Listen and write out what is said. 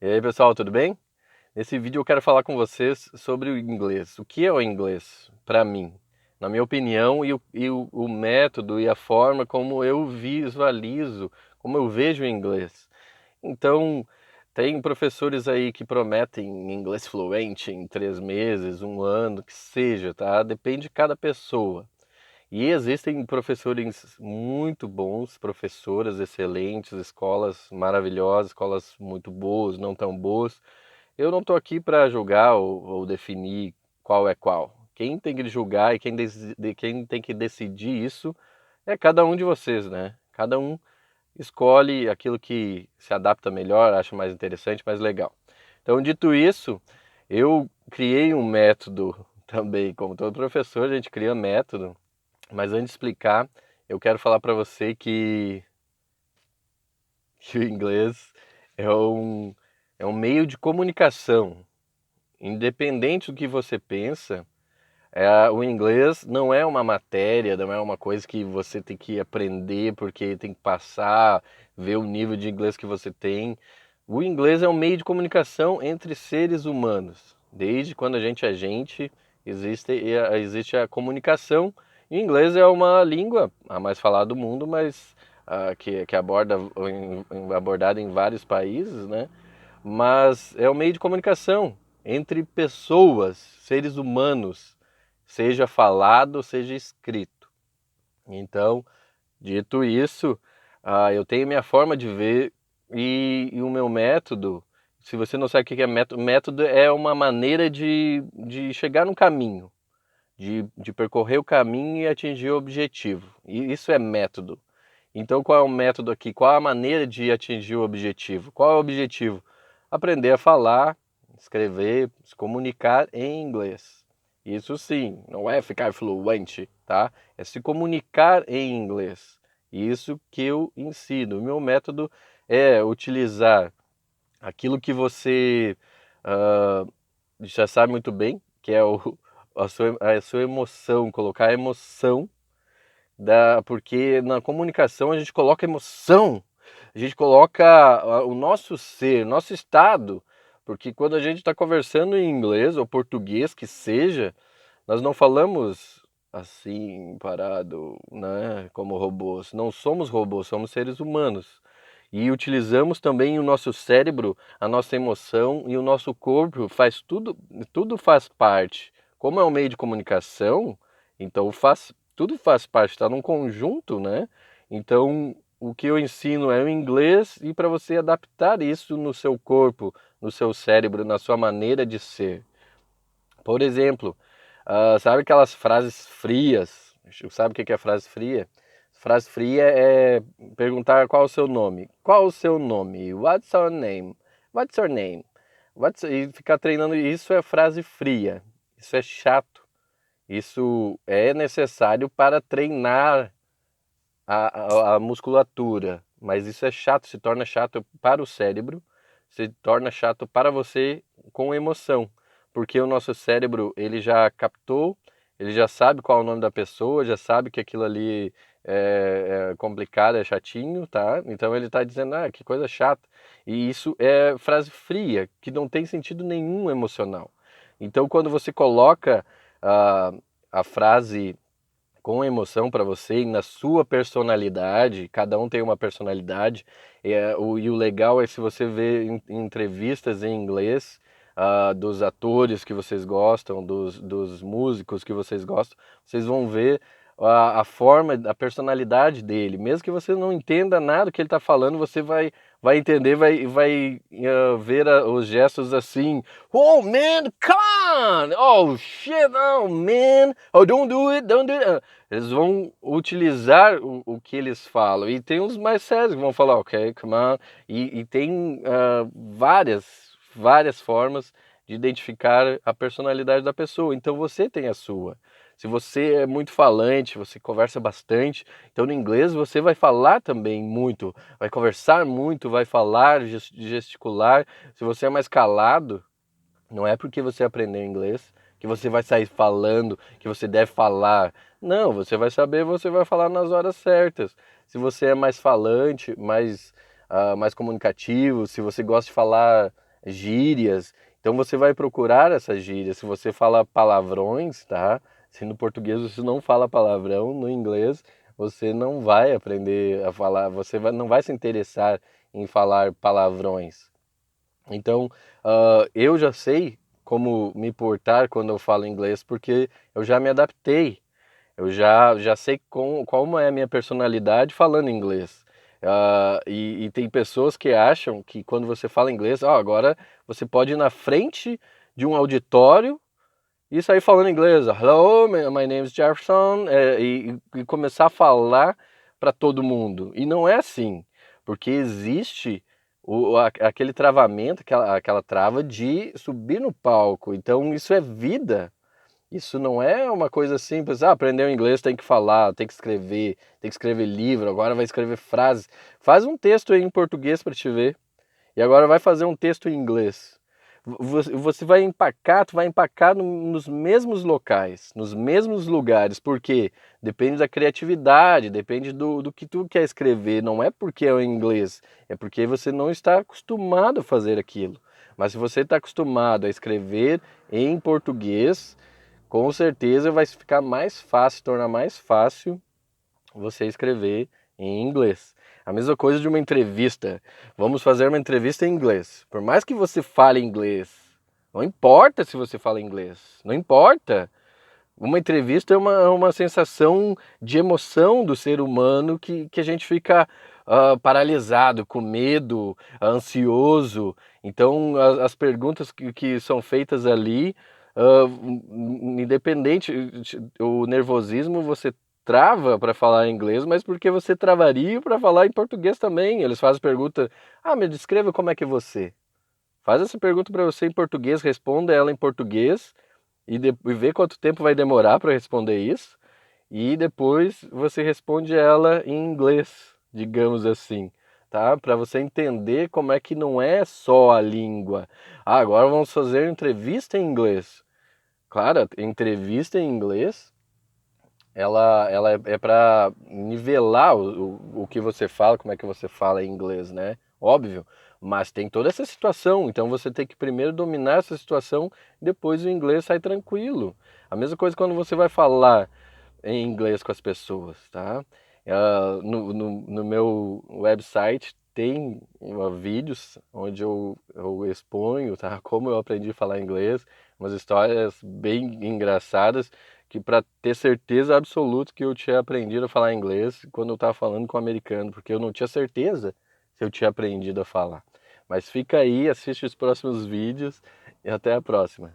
E aí, pessoal, tudo bem? Nesse vídeo eu quero falar com vocês sobre o inglês. O que é o inglês para mim? Na minha opinião, o método e a forma como eu visualizo, como eu vejo o inglês. Então, tem professores aí que prometem inglês fluente em 3 meses, um ano, que seja, tá? Depende de cada pessoa. E existem professores muito bons, professoras excelentes, escolas maravilhosas, escolas muito boas, não tão boas. Eu não estou aqui para julgar ou definir qual é qual. Quem tem que julgar e quem tem que decidir isso é cada um de vocês, né? Cada um escolhe aquilo que se adapta melhor, acha mais interessante, mais legal. Então, dito isso, eu criei um método também, como todo professor, a gente cria método, mas antes de explicar, eu quero falar para você que o inglês é um, é um meio de comunicação. Independente do que você pensa, o inglês não é uma matéria, não é uma coisa que você tem que aprender porque tem que passar, ver o nível de inglês que você tem. O inglês é um meio de comunicação entre seres humanos. Desde quando a gente é gente, existe a comunicação. E o inglês é uma língua a mais falada do mundo, mas que abordada em vários países, né? Mas é um meio de comunicação entre pessoas, seres humanos, seja falado, seja escrito. Então, dito isso, eu tenho minha forma de ver e o meu método. Se você não sabe o que é método, método é uma maneira de chegar no caminho, de percorrer o caminho e atingir o objetivo. E isso é método. Então, qual é o método aqui? Qual é a maneira de atingir o objetivo? Qual é o objetivo? Aprender a falar, escrever, se comunicar em inglês. Isso sim, não é ficar fluente, tá? É se comunicar em inglês. Isso que eu ensino. O meu método é utilizar aquilo que você ah, já sabe muito bem, que é a sua emoção, colocar a emoção porque na comunicação a gente coloca emoção, a gente coloca o nosso ser, nosso estado, porque quando a gente está conversando em inglês ou português que seja, nós não falamos assim, parado, né, como robôs. Não somos robôs, somos seres humanos. E utilizamos também o nosso cérebro, a nossa emoção e o nosso corpo, faz tudo, tudo faz parte. Como é um meio de comunicação, então tudo faz parte, está num conjunto, né? Então, o que eu ensino é o inglês e para você adaptar isso no seu corpo, no seu cérebro, na sua maneira de ser. Por exemplo, sabe aquelas frases frias? Sabe o que é frase fria? Frase fria é perguntar qual o seu nome. Qual o seu nome? What's your name? What's your name? E ficar treinando isso é frase fria. Isso é chato. Isso é necessário para treinar a musculatura. Mas isso é chato, se torna chato para o cérebro, se torna chato para você com emoção, porque o nosso cérebro ele já captou, ele já sabe qual é o nome da pessoa, já sabe que aquilo ali é complicado, é chatinho, tá? Então ele está dizendo, que coisa chata. E isso é frase fria, que não tem sentido nenhum emocional. Então quando você coloca a, a frase com emoção para você e na sua personalidade, cada um tem uma personalidade, e o legal é se você vê em entrevistas em inglês, dos atores que vocês gostam, dos músicos que vocês gostam, vocês vão ver a forma, a personalidade dele. Mesmo que você não entenda nada que ele está falando, você vai entender, vai ver os gestos assim. Oh man, come on! Oh shit, oh man! Oh, don't do it, don't do it. Eles vão utilizar o que eles falam. E tem uns mais sérios que vão falar, ok, come on. E tem várias formas de identificar a personalidade da pessoa. Então você tem a sua. Se você é muito falante, você conversa bastante, então no inglês você vai falar também muito, vai conversar muito, vai falar, gesticular. Se você é mais calado, não é porque você aprendeu inglês que você vai sair falando, que você deve falar. Não, você vai saber, você vai falar nas horas certas. Se você é mais falante, mais comunicativo, se você gosta de falar gírias. Então você vai procurar essas gírias. Se você fala palavrões, tá? Se no português você não fala palavrão, no inglês você não vai aprender a falar, não vai se interessar em falar palavrões. Então, eu já sei como me portar quando eu falo inglês, porque eu já me adaptei. Eu já sei como é a minha personalidade falando inglês. E tem pessoas que acham que quando você fala inglês, agora você pode ir na frente de um auditório e sair falando inglês. Hello, my name is Jefferson, e começar a falar para todo mundo. E não é assim, porque existe aquele travamento, aquela trava de subir no palco. Então isso é vida. Isso não é uma coisa simples. Aprendeu inglês, tem que falar, tem que escrever livro, agora vai escrever frases. Faz um texto aí em português para te ver. E agora vai fazer um texto em inglês. Você vai empacar, tu vai empacar nos mesmos locais, nos mesmos lugares, porque depende da criatividade, depende do que tu quer escrever, não é porque é o inglês, é porque você não está acostumado a fazer aquilo. Mas se você está acostumado a escrever em português, com certeza vai ficar mais fácil, tornar mais fácil você escrever em inglês. A mesma coisa de uma entrevista. Vamos fazer uma entrevista em inglês. Por mais que você fale inglês, não importa se você fala inglês, não importa. Uma entrevista é uma sensação de emoção do ser humano que a gente fica paralisado, com medo, ansioso. Então, as perguntas que são feitas ali, independente, o nervosismo você trava para falar inglês, mas porque você travaria para falar em português também. Eles fazem pergunta: me descreva como é que é você. Faz essa pergunta para você em português, responda ela em português e vê quanto tempo vai demorar para responder isso. E depois você responde ela em inglês, digamos assim, tá? Para você entender como é que não é só a língua. Agora vamos fazer entrevista em inglês. Claro, a entrevista em inglês, ela é para nivelar o que você fala, como é que você fala em inglês, né? Óbvio, mas tem toda essa situação, então você tem que primeiro dominar essa situação, depois o inglês sai tranquilo. A mesma coisa quando você vai falar em inglês com as pessoas, tá? No meu website tem vídeos onde eu exponho, tá? Como eu aprendi a falar inglês, umas histórias bem engraçadas que para ter certeza absoluta que eu tinha aprendido a falar inglês quando eu estava falando com o americano, porque eu não tinha certeza se eu tinha aprendido a falar. Mas fica aí, assiste os próximos vídeos e até a próxima.